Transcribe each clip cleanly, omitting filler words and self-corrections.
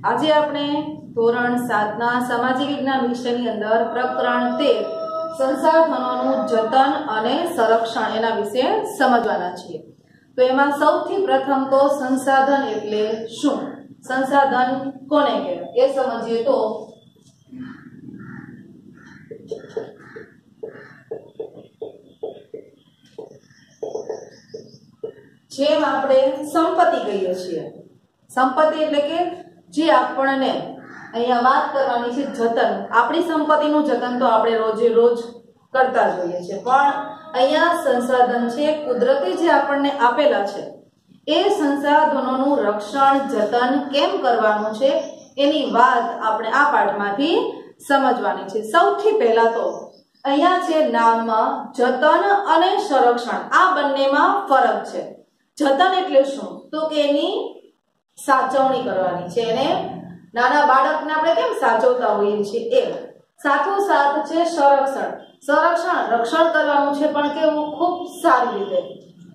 આજે આપણે ધોરણ 7 ના સામાજિક વિજ્ઞાન વિષયની અંદર પ્રકરણ 13 સંસાધનોનું જતન અને સંરક્ષણ એના વિશે સમજવાના છીએ। તો એમાં સૌથી પ્રથમ તો સંસાધન એટલે શું, સંસાધન કોને કહેવાય એ સમજીએ તો જેમ આપણે સંપત્તિ કહીએ છીએ, સંપત્તિ એટલે કે જે આપણને અહીંયા વાત કરવાની છે જતન, આપણી સંપત્તિનું જતન તો આપણે રોજે રોજ કરતા જોઈએ છે, પણ અહીંયા સંસાધન છે કુદરતી જે આપણને આપેલા છે એ સંસાધનોનું રક્ષણ જતન કેમ કરવાનું છે એની વાત આપણે આ પાઠમાંથી સમજવાની છે। સૌથી પહેલા તો અહીંયા છે નામમાં જતન અને સંરક્ષણ, આ બંનેમાં ફરક છે। જતન એટલે શું તો કે એની સાચવણી કરવાની છે, એને નાના બાળકને આપણે કેમ સાચવતા હોઈએ છીએ એ સાથોસાથ છે સંરક્ષણ, રક્ષણ કરવાનું છે, પણ કેવું ખૂબ સારી રીતે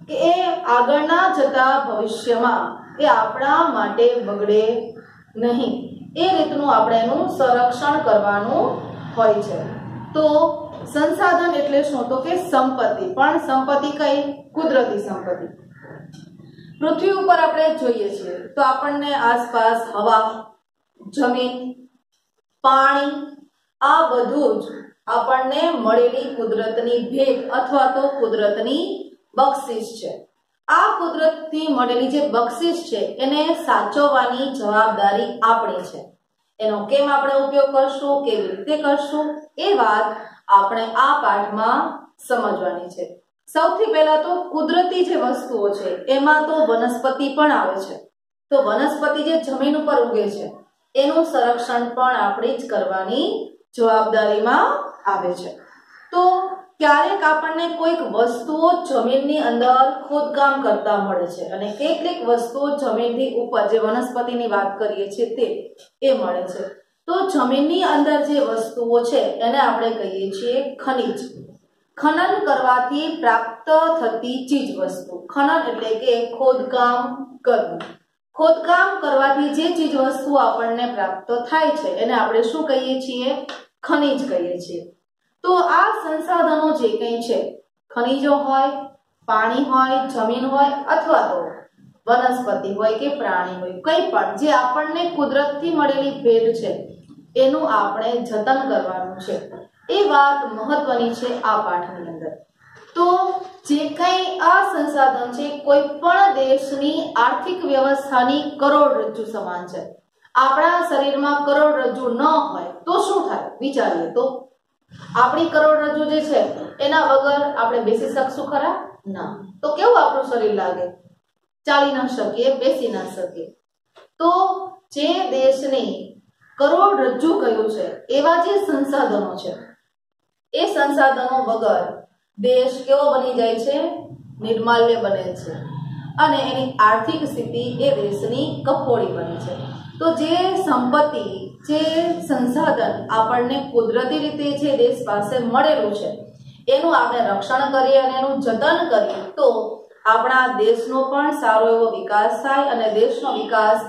કે એ આગળના જતા ભવિષ્યમાં એ આપણા માટે બગડે નહીં એ રીતનું આપણે એનું સંરક્ષણ કરવાનું હોય છે। તો સંસાધન એટલે શું તો કે સંપત્તિ, પણ સંપત્તિ કઈ કુદરતી સંપત્તિ। પૃથ્વી ઉપર આપણે જોઈએ છીએ તો આપણને આસપાસ હવા, જમીન, પાણી આ બધું જ આપણને મળેલી કુદરતની ભેટ અથવા તો કુદરતની બક્ષિસ છે। આ કુદરતથી મળેલી જે બક્ષિસ છે એને સાચવવાની જવાબદારી આપણી છે। એનો કેમ આપણે ઉપયોગ કરશું, કેવી રીતે કરશું એ વાત આપણે આ પાઠમાં સમજવાની છે। સૌથી પહેલા તો કુદરતી જે વસ્તુઓ છે એમાં તો વનસ્પતિ પણ આવે છે, તો વનસ્પતિ જે જમીન ઉપર ઉગે છે એનું સંરક્ષણ પણ આપણે જ કરવાની જવાબદારીમાં આવે છે। તો ક્યારેક આપણને કોઈક વસ્તુઓ જમીનની અંદર ખોદકામ કરતા મળે છે અને કેટલીક વસ્તુઓ જમીનથી ઉપર જે વનસ્પતિની વાત કરીએ છીએ તે એ મળે છે। તો જમીનની અંદર જે વસ્તુઓ છે એને આપણે કહીએ છીએ ખનિજ। ખનન કરવાથી પ્રાપ્ત થતી ચીજ વસ્તુ, ખનન એટલે કે ખોદકામ કરવું, ખોદકામ કરવાથી જે ચીજ વસ્તુ આપણને પ્રાપ્ત થાય છે એને આપણે શું કહીએ છીએ, ખનિજ કહીએ છીએ। તો આ સંસાધનો જે કંઈ છે, ખનિજો હોય, પાણી હોય, જમીન હોય અથવા તો વનસ્પતિ હોય કે પ્રાણી હોય, કંઈ પણ જે આપણને કુદરતથી મળેલી ભેટ છે એનું આપણે જતન કરવાનું છે, એ વાત મહત્વની છે આ પાઠની અંદર। તો જે કંઈ આ સંસાધન છે કોઈ પણ દેશની આર્થિક વ્યવસ્થાની કરોડરજ્જુ સમાન છે। આપણા શરીરમાં કરોડરજ્જુ ન હોય તો શું થાય વિચારીએ તો, આપણી કરોડરજ્જુ જે છે એના વગર આપણે બેસી શકશું ખરા? ના। તો કેવું આપણું શરીર લાગે, ચાલી ન શકીએ, બેસી ન શકીએ। તો જે દેશની કરોડરજ્જુ કહ્યું છે એવા જે સંસાધનો છે એ સંસાધનો વગર દેશ કેવો બની જાય છે, નિર્માલ્ય બને છે અને એની આર્થિક સ્થિતિ એ દેશની કફોડી બને છે। તો જે સંપત્તિ, જે સંસાધન આપણને કુદરતી રીતે જે દેશ પાસે મળેલું છે એનું આપણે રક્ષણ કરીએ અને એનું જતન કરીએ તો આપણા દેશનો પણ સારો એવો વિકાસ થાય અને દેશનો વિકાસ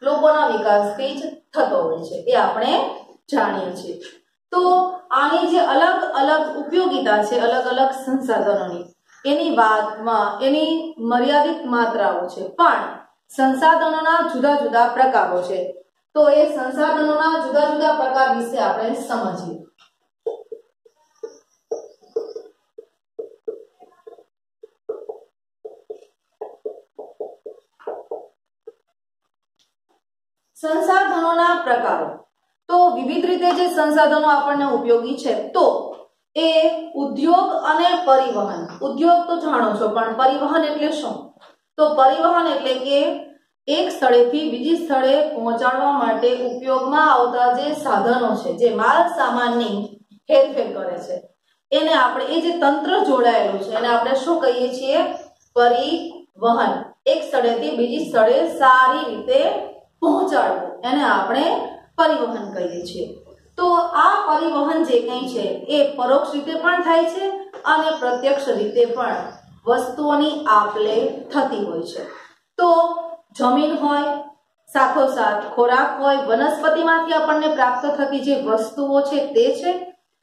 લોકોના વિકાસથી જ થતો હોય છે, એ આપણે જાણીએ છીએ। તો આની જે અલગ અલગ ઉપયોગિતા છે અલગ અલગ સંસાધનોની એની વાતમાં એની મર્યાદિત માત્રાઓ છે, પણ સંસાધનોના જુદા જુદા પ્રકારો છે। તો એ સંસાધનોના જુદા જુદા પ્રકાર વિશે આપણે સમજીએ। સંસાધનોના પ્રકારો તો વિવિધ રીતે જે સંસાધનો આપણને ઉપયોગી છે તો એ ઉદ્યોગ અને પરિવહન। ઉદ્યોગ તો જાણો છો, પણ પરિવહન એટલે શું તો પરિવહન એટલે કે એક સ્થળેથી બીજી સ્થળે પહોંચાડવા માટે ઉપયોગમાં આવતા જે સાધનો છે, જે માલ સામાનની હેરફેર કરે છે એને આપણે, એ જે તંત્ર જોડાયેલું છે એને આપણે શું કહીએ છીએ, પરિવહન। એક સ્થળેથી બીજી સ્થળે સારી રીતે પહોંચાડવું એને આપણે પરિવહન કહીએ છીએ। તો આ પરિવહન જે કંઈ છે એ પરોક્ષ રીતે પણ થાય છે અને પ્રત્યક્ષ રીતે પણ વસ્તુઓની આપ લે થતી હોય છે। તો જમીન હોય, સાથોસાથ ખોરાક હોય, વનસ્પતિમાંથી આપણને પ્રાપ્ત થતી જે વસ્તુઓ છે તે છે,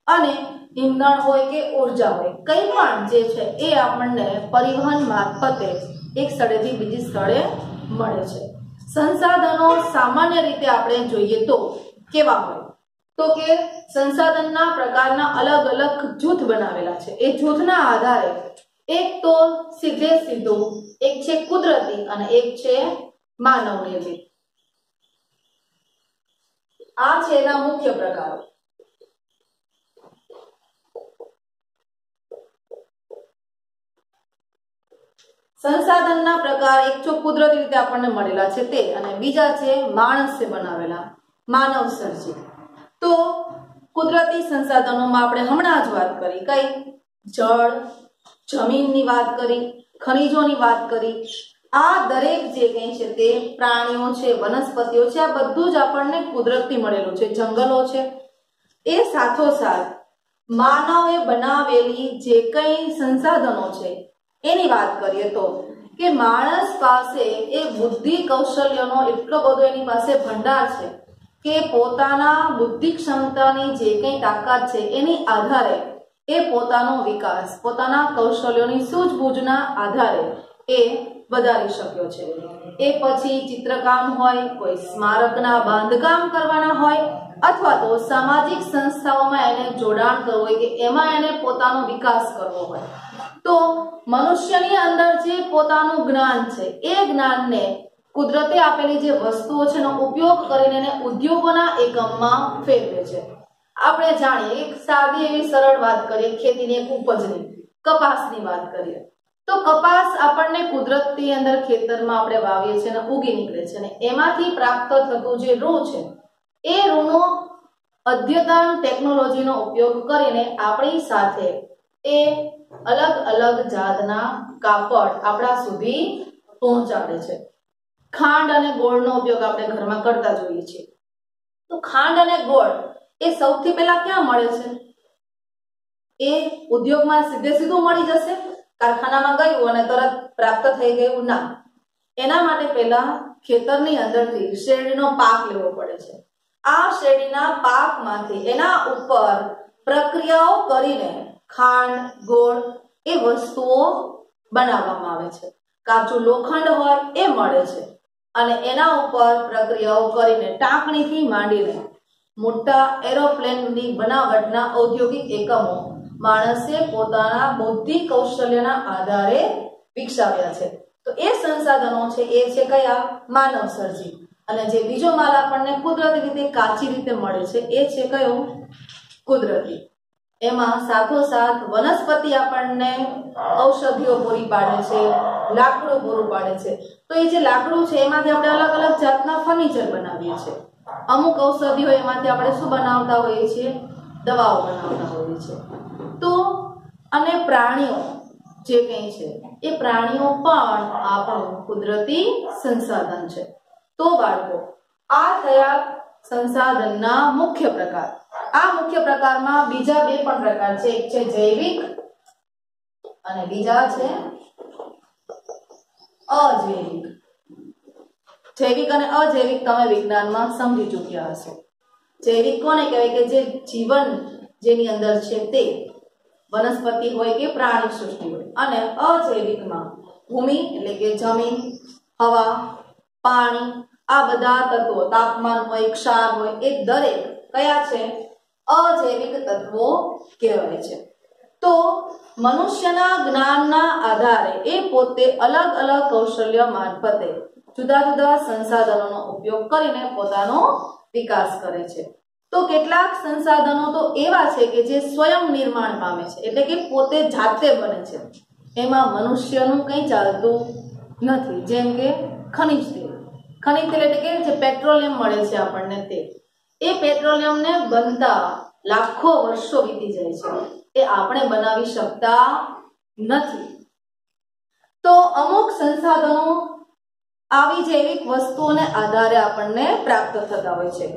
અને ઈંધણ હોય કે ઉર્જા હોય, કંઈ પણ જે છે એ આપણને પરિવહન મારફતે એક સ્થળેથી બીજી સ્થળે મળે છે. સંસાધનો સામાન્ય રીતે આપણે જોઈએ તો કેવા હોય, તો કે સંસાધનના પ્રકારના અલગ અલગ જૂથ બનાવેલા છે. એ જૂથના આધારે એક તો સીધે સીધું, એક છે કુદરતી અને એક છે માનવ નિર્મિત. આ છે એના મુખ્ય પ્રકારો. સંસાધનના પ્રકાર એક તો કુદરતી રીતે આપણને મળેલા છે તે, અને બીજા છે માણસે બનાવેલા, માનવ સર્જિત. તો કુદરતી સંસાધનોમાં આપણે હમણાં જ વાત કરી, કઈ? જળ, જમીનની વાત કરી, ખનિજોની વાત કરી. આ દરેક જે કંઈ છે તે પ્રાણીઓ છે, વનસ્પતિઓ છે, આ બધું જ આપણને કુદરતી મળેલું છે, જંગલો છે. એ સાથોસાથ માનવે બનાવેલી જે કંઈ સંસાધનો છે એની વાત કરીએ તો કે માણસ પાસે એ બુદ્ધિ કૌશલ્યનો એટલો બધો એની પાસે ભંડાર છે કે પોતાના બુદ્ધિ ક્ષમતાની જે કંઈ તાકાત છે એની આધારે એ પોતાનો વિકાસ, પોતાના કૌશલ્યોની સૂઝબૂઝના આધારે એ વધારી શક્યો છે. એ પછી ચિત્રકામ હોય, કોઈ સ્મારકના બાંધકામ કરવાના હોય, અથવા તો સામાજિક સંસ્થાઓમાં એને જોડાણ કરવું હોય કે એમાં એને પોતાનો વિકાસ કરવો હોય, તો મનુષ્યની અંદર જે પોતાનું જ્ઞાન છે એ જ્ઞાનને કુદરતે આપેલી જે વસ્તુઓ છે એનો ઉપયોગ કરીને એને ઉદ્યોગોના એકમમાં ફેરવે છે. આપણે જાણીએ, એક સાદી એવી સરળ વાત કરીએ, ખેતીની એક ઉપજની, કપાસની વાત કરીએ તો કપાસ આપણને કુદરતની અંદર ખેતરમાં આપણે વાવીએ છીએ અને ઉગી નીકળે છે, અને એમાંથી પ્રાપ્ત થતું જે રૂ છે એ રૂનો અદ્યતન ટેકનોલોજીનો ઉપયોગ કરીને આપણી સાથે એ અલગ અલગ જાતના કાપડ આપણા સુધી પહોંચાડે છે. ખાંડ અને ગોળનો ઉપયોગ આપણે ઘરમાં કરતા જોઈએ છીએ. તો ખાંડ અને ગોળ એ સૌથી પહેલા ક્યાં મળે છે? એ ઉદ્યોગમાં સીધે સીધું મળી જશે, કારખાનામાં ગયું અને તરત પ્રાપ્ત થઈ ગયું? ના. એના માટે પહેલા ખેતરની અંદરથી શેરડીનો પાક લેવો પડે છે. આ શેરડીના પાકમાંથી એના ઉપર પ્રક્રિયાઓ કરીને ખાંડ, ગોળ એ વસ્તુઓ બનાવવામાં આવે છે. કાચું લોખંડ હોય એ મળે છે, અને એના ઉપર પ્રક્રિયાઓ કરીને ટાંકણીથી માંડીને મોટા એરોપ્લેનની બનાવટના ઔદ્યોગિક એકમો માણસે પોતાના બૌદ્ધિક કૌશલ્યના આધારે વિકસાવ્યા છે. તો એ સંસાધનો છે એ છે કયા? માનવ સર્જિત. અને જે બીજો માલ આપણને કુદરતી રીતે કાચી રીતે મળે છે એ છે કયો? કુદરતી. એમાં સાથોસાથ વનસ્પતિ આપણને ઔષધિઓ પૂરી પાડે છે, લાકડું પૂરું પાડે છે. તો એ જે લાકડું છે એમાંથી આપણે અલગ અલગ જાતના ફર્નિચર બનાવીએ છીએ. અમુક ઔષધિઓ એમાંથી આપણે શું બનાવતા હોઈએ છીએ? દવાઓ બનાવતા હોઈએ છીએ. તો અને પ્રાણીઓ જે કંઈ છે એ પ્રાણીઓ પણ આપણું કુદરતી સંસાધન છે. તો બાળકો, આ થયા સંસાધનના મુખ્ય પ્રકાર. આ મુખ્ય પ્રકારમાં બીજા બે પણ પ્રકાર છે, એક છે જૈવિક અને બીજા છે અજૈવિક. જૈવિક અને અજૈવિક તમે વિજ્ઞાનમાં સમજી ચૂક્યા હશો. જૈવિક કોને કહેવાય? કે જે જીવન જેની અંદર છે તે વનસ્પતિ હોય કે પ્રાણી સૃષ્ટિ હોય. અને અજૈવિકમાં ભૂમિ એટલે કે જમીન, હવા, પાણી, આ બધા તત્વો, તાપમાન હોય, ક્ષાર હોય, એ દરેક કયા છે? અજૈવિક તત્વો કહેવાય છે. તો મનુષ્યના જ્ઞાનના આધારે એ પોતે અલગ અલગ કૌશલ્ય મારફતે જુદા જુદા સંસાધનોનો ઉપયોગ કરીને પોતાનો વિકાસ કરે છે. તો કેટલાક સંસાધનો તો એવા છે કે જે સ્વયં નિર્માણ પામે છે, એટલે કે પોતે જાતે બને છે. એમાં મનુષ્યનું કંઈ ચાલતું નથી. જેમ કે ખનિજ તેલ. ખનિજ તેલ એટલે કે જે પેટ્રોલિયમ મળે છે આપણને, તે એ પેટ્રોલિયમને બનતા લાખો વર્ષો વીતી જાય છે. એ આપણે બનાવી શકતા નથી. તો અમુક સંસાધનો આવી જૈવિક વસ્તુઓને આધારે આપણને પ્રાપ્ત થતા હોય છે.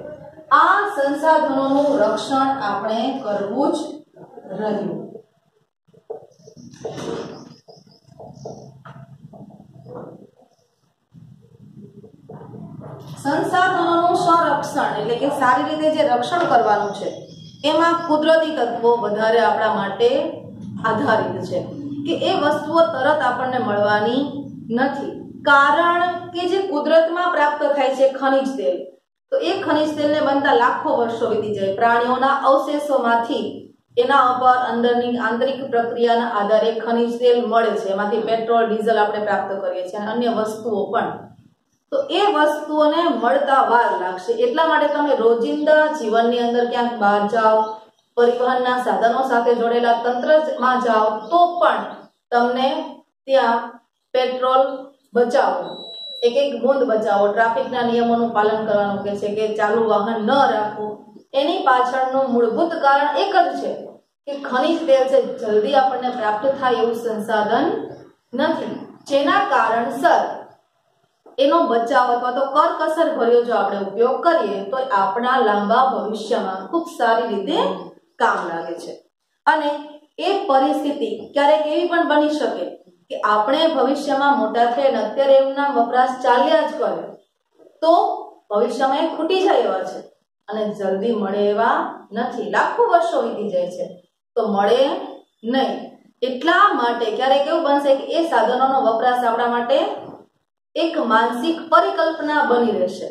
આ સંસાધનોનું રક્ષણ આપણે કરવું જ રહ્યું. સંસાધનોનું સંરક્ષણ એટલે કે સારી રીતે જે રક્ષણ કરવાનું છે એમાં કુદરતી તત્વો વધારે આપણા માટે આધારિત છે કે એ વસ્તુઓ તરત આપણને મળવાની નથી, કારણ કે જે કુદરતમાં પ્રાપ્ત થાય છે ખનિજ તેલ, તો એ ખનિજ તેલને બનતા લાખો વર્ષો વીતી જાય, પ્રાણીઓના અવશેષોમાંથી એના ઉપર અંદરની આંતરિક પ્રક્રિયાના આધારે ખનિજ તેલ મળે છે, એમાંથી પેટ્રોલ ડીઝલ આપણે પ્રાપ્ત કરીએ છીએ અને અન્ય વસ્તુઓ પણ, તો એ વસ્તુઓને મળતા વાર લાગશે। એટલા માટે તમે રોજિંદા જીવનની અંદર ક્યાંક બહાર જાઓ, પરિવહનના સાધનો સાથે જોડેલા તંત્રમાં જાઓ તો પણ તમને ત્યાં પેટ્રોલ બચાવો, એક એક બૂંદ બચાવો, ટ્રાફિકના નિયમોનું પાલન કરવાનું કહે છે કે ચાલુ વાહન ન રાખવું, એની પાછળનું મૂળભૂત કારણ એક જ છે કે ખનિજ તેલ છે જલ્દી આપણને પ્રાપ્ત થાય એવું સંસાધન નથી, જેના કારણસર એનો બચાવ અથવા તો કરકસર ભર્યો જો આપણે ઉપયોગ કરીએ તો આપણા લાંબા ભવિષ્યમાં ખૂબ સારી રીતે કામ લાગે છે। અને એ પરિસ્થિતિ ક્યારેક એવી પણ બની શકે કે આપણે ભવિષ્યમાં મોટા થઈને અત્યારે એમના વપરાશ ચાલ્યા જ કરે તો ભવિષ્યમાં એ ખૂટી જાય એવા છે અને જલ્દી મળે એવા નથી, લાખો વર્ષો વીતી જાય છે તો મળે નહીં। એટલા માટે ક્યારેક એવું બનશે કે એ સાધનોનો વપરાશ આપણા માટે એક માનસિક પરિકલ્પના બની રહેશે,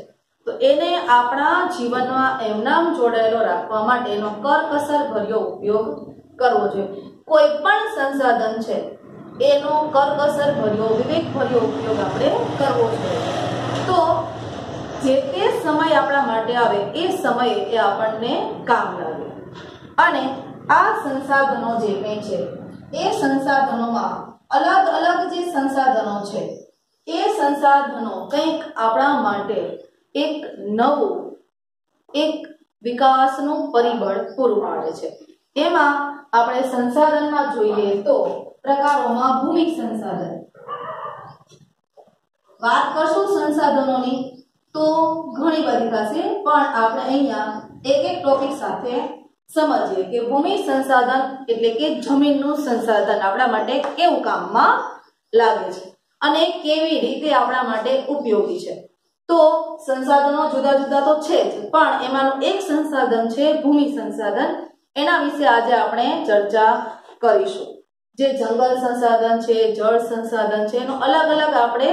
તો એને આપણા જીવનમાં એમનામ જોડાયેલો રાખવા માટે એનો કરકસર ભર્યો ઉપયોગ કરવો જોઈએ। કોઈ પણ સંસાધન છે એનો કરકસર ભર્યો વિવેક ભર્યો ઉપયોગ આપણે કરવો જોઈએ, તો જે તે સમય આપણા માટે આવે એ સમયે એ આપણને કામ લાગે। અને આ સંસાધનો જે કંઈ છે એ સંસાધનોમાં અલગ અલગ જે સંસાધનો છે એ સંસાધનો કંઈક આપણા માટે એક નવું એક વિકાસનું પરિબળ પૂરું પાડે છે। એમાં આપણે સંસાધનમાં જોઈએ તો પ્રકારોમાં ભૂમિક સંસાધન, વાત કરશું સંસાધનોની તો ઘણી બધી થશે, પણ આપણે અહીંયા એક એક ટોપિક સાથે સમજીએ કે ભૂમિ સંસાધન એટલે કે જમીનનું સંસાધન આપણા માટે કેવું કામમાં લાગે છે અને કેવી રીતે આપણા માટે ઉપયોગી છે। તો સંસાધનો જુદા જુદા તો છે જ, પણ એમાંનું એક સંસાધન છે ભૂમિ સંસાધન, એના વિશે આજે આપણે ચર્ચા કરીશું। જે જંગલ સંસાધન છે, જળ સંસાધન છે, એનો અલગ અલગ આપણે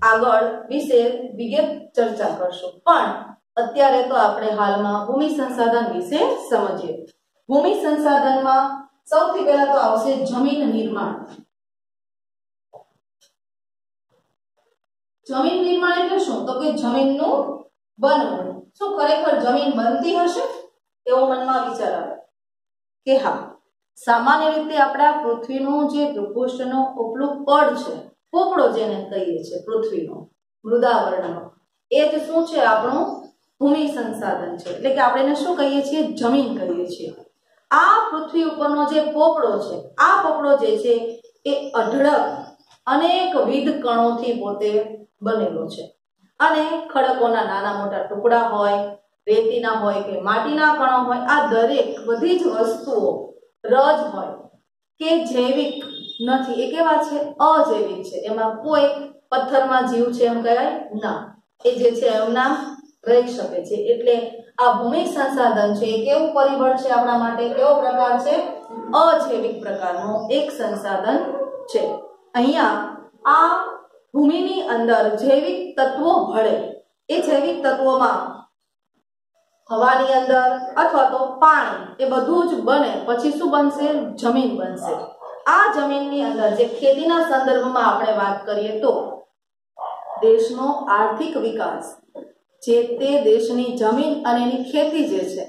આગળ વિશે વિગત ચર્ચા કરશું, પણ અત્યારે તો આપણે હાલમાં ભૂમિ સંસાધન વિશે સમજીએ। ભૂમિ સંસાધનમાં સૌથી પહેલા તો આવશે જમીન નિર્માણ। જમીન નિર્માણ એટલે શું? તો કે જમીનનું બનવું। શું ખરેખર જમીન બનતી હશે એવો મનમાં વિચાર આવે કે હા, સામાન્ય રીતે આપણા પૃથ્વીનું જે ભૂપૃષ્ઠનો ઉપલું પડ છે, પોપડો જેને કહીએ છીએ પૃથ્વીનો મૃદાવરણનો, એ જ શું છે આપણું ભૂમિ સંસાધન છે, એટલે કે આપણે એને શું કહીએ છીએ? જમીન કહીએ છીએ। આ પૃથ્વી ઉપરનો જે પોપડો છે, આ પોપડો જે છે એ અઢળક અનેકવિધ કણોથી પોતે બનેલો છે અને ખડકોના નાના મોટા ટુકડા હોય, રેતીના હોય કે માટીના કણો હોય, આ દરેક બધી જ વસ્તુઓ રજ હોય કે જૈવિક નથી, એ કેવા છે? અજૈવિક છે। એમાં કોઈ પથ્થરમાં જીવ છે એમ કહેવાય ના, એ જે છે એમના રહી શકે છે। એટલે આ ભૂમિ સંસાધન છે એ કેવું પરિબળ છે આપણા માટે? કેવો પ્રકાર છે? અજૈવિક પ્રકારનો એક સંસાધન છે। અહીંયા આ ભૂમિની અંદર જૈવિક તત્વો ભળે, એ જૈવિક તત્વોમાં હવાની અંદર અથવા તો પાણી, એ બધું જ બને પછી શું બનશે? જમીન બનશે। આ જમીનની અંદર જે ખેતીના સંદર્ભમાં આપણે વાત કરીએ તો દેશનો આર્થિક વિકાસ જે તે દેશની જમીન અને એની ખેતી જે છે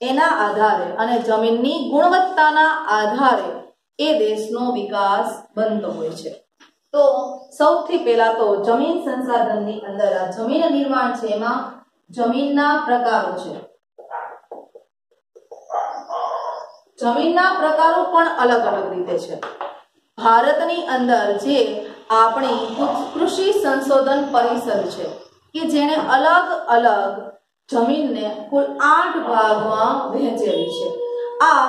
એના આધારે અને જમીનની ગુણવત્તાના આધારે એ દેશનો વિકાસ બનતો હોય છે। તો સૌથી પહેલા તો જમીન સંસાધનની અંદર આ જમીન નિર્માણ છે, એમાં જમીનના પ્રકારો છે। જમીનના પ્રકારો પણ અલગ અલગ રીતે છે। ભારતની અંદર જે આપણી કૃષિ સંશોધન પરિષદ છે કે જેણે અલગ અલગ જમીનને કુલ 8 ભાગમાં વહેંચેલી છે। આ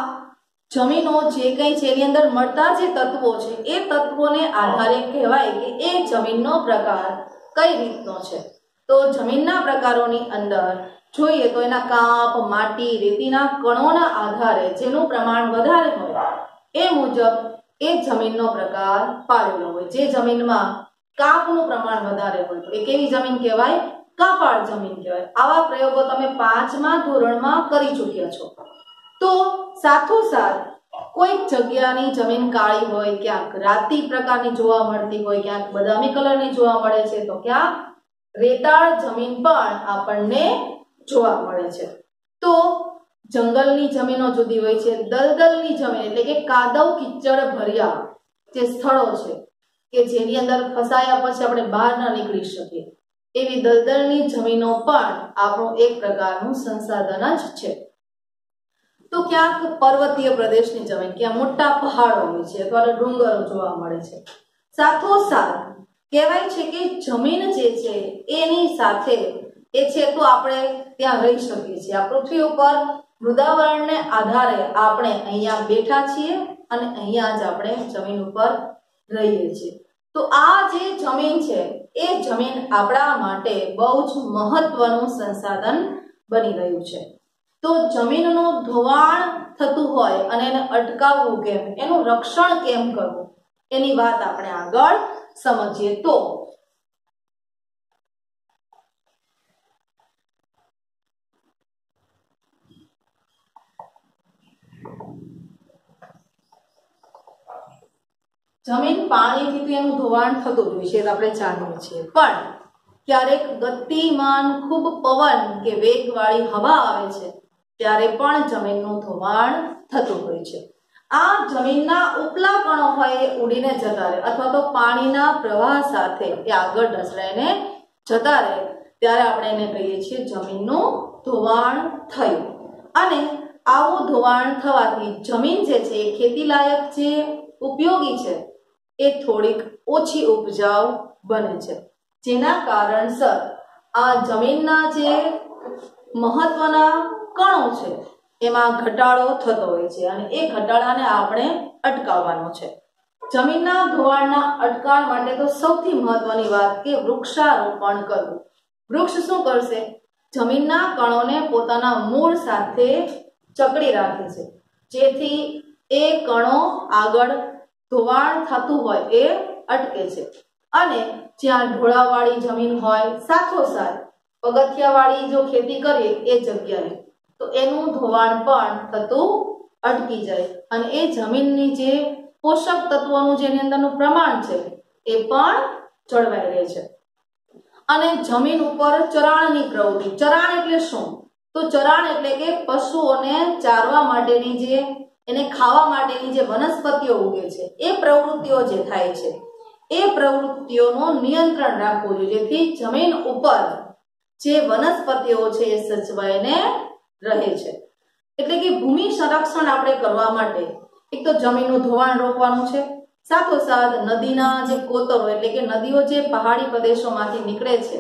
જમીનો જે કંઈ છે એની અંદર મળતા જે તત્વો છે એ તત્વોને આધારે કહેવાય કે એ જમીનનો પ્રકાર કઈ રીતનો છે। તો જમીનના પ્રકારોની અંદર જોઈએ તો એના કાપ, માટી, રેતીના કણોના આધારે જેનું પ્રમાણ વધારે હોય એ મુજબ એ જમીનનો પ્રકાર પાડેલો હોય. જે જમીનમાં કાપનું પ્રમાણ વધારે હોય તો એ કેવી જમીન કહેવાય? કાપાળ જમીન કહેવાય. આવા પ્રયોગો તમે 5મા ધોરણમાં કરી ચૂક્યા છો. તો સાથોસાથ કોઈક જગ્યાની જમીન કાળી હોય, ક્યાંક રાતી પ્રકારની જોવા મળતી હોય, ક્યાંક બદામી કલરની જોવા મળે છે, તો ક્યાંક રેતાળ જમીન પણ આપણને જોવા મળે છે. તો જંગલની જમીનો જુદી હોય છે, દલદલની જમીન એટલે કે કાદવ કીચડ ભર્યા જે સ્થળો છે કે જેની અંદર ફસાયા પછી આપણે બહાર ન નીકળી શકીએ એવી દલદલની જમીનો પણ આપણું એક પ્રકારનું સંસાધન જ છે. તો ક્યાંક પર્વતીય પ્રદેશની જમીન, ક્યાં મોટા પહાડો હોય છે અથવા ડુંગરો જોવા મળે છે. સાથોસાથ કહેવાય છે કે જમીન જે છે એની સાથે એ છે તો આપણે ત્યાં રહી શકીએ છીએ. આ પૃથ્વી ઉપર મૃદાવરણને આધારે આપણે અહીંયા બેઠા છીએ અને અહીંયા જ આપણે જમીન ઉપર રહીએ છીએ. તો આ જે જમીન છે એ જમીન આપણા માટે બહુ જ મહત્વનું સંસાધન બની રહ્યું છે. તો જમીનનું ધોવાણ થતું હોય અને એને અટકાવવું કેમ, એનું રક્ષણ કેમ કરવું, એની વાત આપણે આગળ સમજીએ. તો જમીન પાણીથી એનું ધોવાણ થતું હોય છે આપણે જાણીએ છીએ, પણ ક્યારેક ગતિમાન ખૂબ પવન કે વેગવાળી હવા આવે છે ત્યારે પણ જમીનનું ધોવાણ થતું હોય છે. આ જમીનના ઉપલા કણો હોય એ ઉડીને જતા રહે અથવા તો પાણીના પ્રવાહ સાથે એ આગળ ઢસડાઈને જતા રહે ત્યારે આપણે એને કહીએ છીએ જમીનનું ધોવાણ થયું. અને આવું ધોવાણ થવાથી જમીન જે છે એ ખેતીલાયક જે ઉપયોગી છે એ થોડીક ઓછી ઉપજાઉ બને છે, જેના કારણસર આ જમીનના જે મહત્વના કણો છે એમાં ઘટાડો થતો હોય છે અને એ ઘટાડાને આપણે અટકાવવાનો છે. જમીનના ધોવાણના અટકાવ માટે તો સૌથી મહત્વની વાત કે વૃક્ષારોપણ કરવું. વૃક્ષ શું કરશે? જમીનના કણોને પોતાના મૂળ સાથે જકડી રાખે છે, જેથી એ કણો આગળ ધોવાણ થતું હોય એ અટકે છે. અને જ્યાં ઢોળાવવાળી જમીન હોય, સાથોસાથ પગથિયાવાળી જો ખેતી કરીએ એ જગ્યાએ, તો એનું ધોવાણ પણ થતું અટકી જાય અને એ જમીનની જે પોષક તત્વોનું જેની અંદરનું પ્રમાણ છે એ પણ જળવાઈ રહે છે. અને જમીન ઉપર ચરાણની પ્રવૃત્તિ. ચરાણ એટલે શું? તો ચરાણ એટલે કે પશુઓને ચારવા માટેની જે એને ખાવા માટેની જે વનસ્પતિઓ ઉગે છે એ પ્રવૃત્તિઓ જે થાય છે એ પ્રવૃત્તિઓનું નિયંત્રણ રાખવું જોઈએ, જેથી જમીન ઉપર જે વનસ્પતિઓ છે એ સચવાઈને રહે છે. એટલે કે ભૂમિ સંરક્ષણ આપણે કરવા માટે એક તો જમીનનું ધોવાણ રોકવાનું છે, સાથોસાથ નદીના જે કોતરો એટલે કે નદીઓ જે પહાડી પ્રદેશોમાંથી નીકળે છે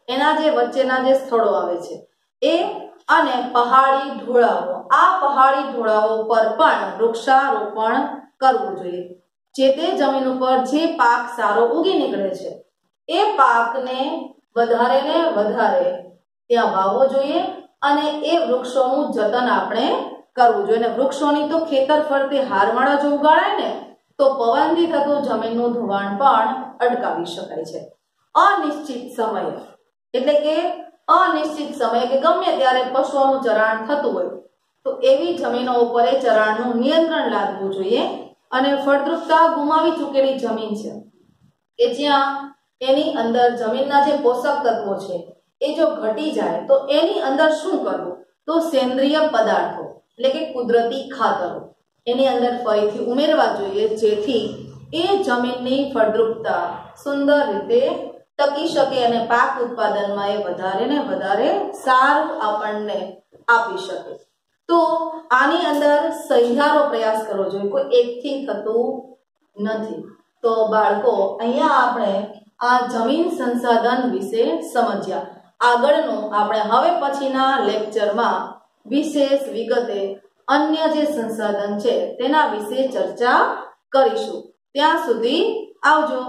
એના જે વચ્ચેના જે સ્થળો આવે છે એ, અને પહાડી ઢોળાવો, આ પહાડી ઢોળાવો પર પણ વૃક્ષારોપણ કરવું જોઈએ. જે તે જમીન ઉપર જે પાક સારો ઉગી નીકળે છે એ પાકને વધારે ને વધારે ત્યાં વાવવો જોઈએ અને એ વૃક્ષોનું જતન આપણે કરવું જોઈએ. અને વૃક્ષોની તો ખેતર ફરતે હારમાળા જો ઉગાડાય ને તો પવનથી થતું જમીનનું ધોવાણ પણ અટકાવી શકાય છે. અનિશ્ચિત સમય એટલે કે અનિશ્ચિત સમય કે ગમે ત્યારે પશુઓનું ચરાણ થતું હોય તો એવી જમીનો ઉપર એ ચરાણનું નિયંત્રણ લાદવું જોઈએ. અને ફળદ્રુપતા ગુમાવી ચૂકેલી જમીન છે કે જ્યાં એની અંદર જમીનના જે પોષક તત્વો છે એ જો ઘટી જાય તો એની અંદર શું કરવું? તો સેન્દ્રિય પદાર્થો એટલે કે કુદરતી ખાતરો એની અંદર ફરીથી ઉમેરવા જોઈએ, જેથી એ જમીનની ફળદ્રુપતા સુંદર રીતે ટકી શકે અને પાક ઉત્પાદનમાં એ વધારે ને વધારે સારું આપણને આપી શકે. તો આની અંદર સહિયારો પ્રયાસ કરવો જોઈએ, કોઈ એકથી થતું નથી. તો બાળકો, અહીંયા આપણે આ જમીન સંસાધન વિશે સમજ્યા. આગળનું આપણે હવે પછીના લેક્ચરમાં વિશેષ વિગતે અન્ય જે સંસાધન છે તેના વિશે ચર્ચા કરીશું. ત્યાં સુધી આવજો.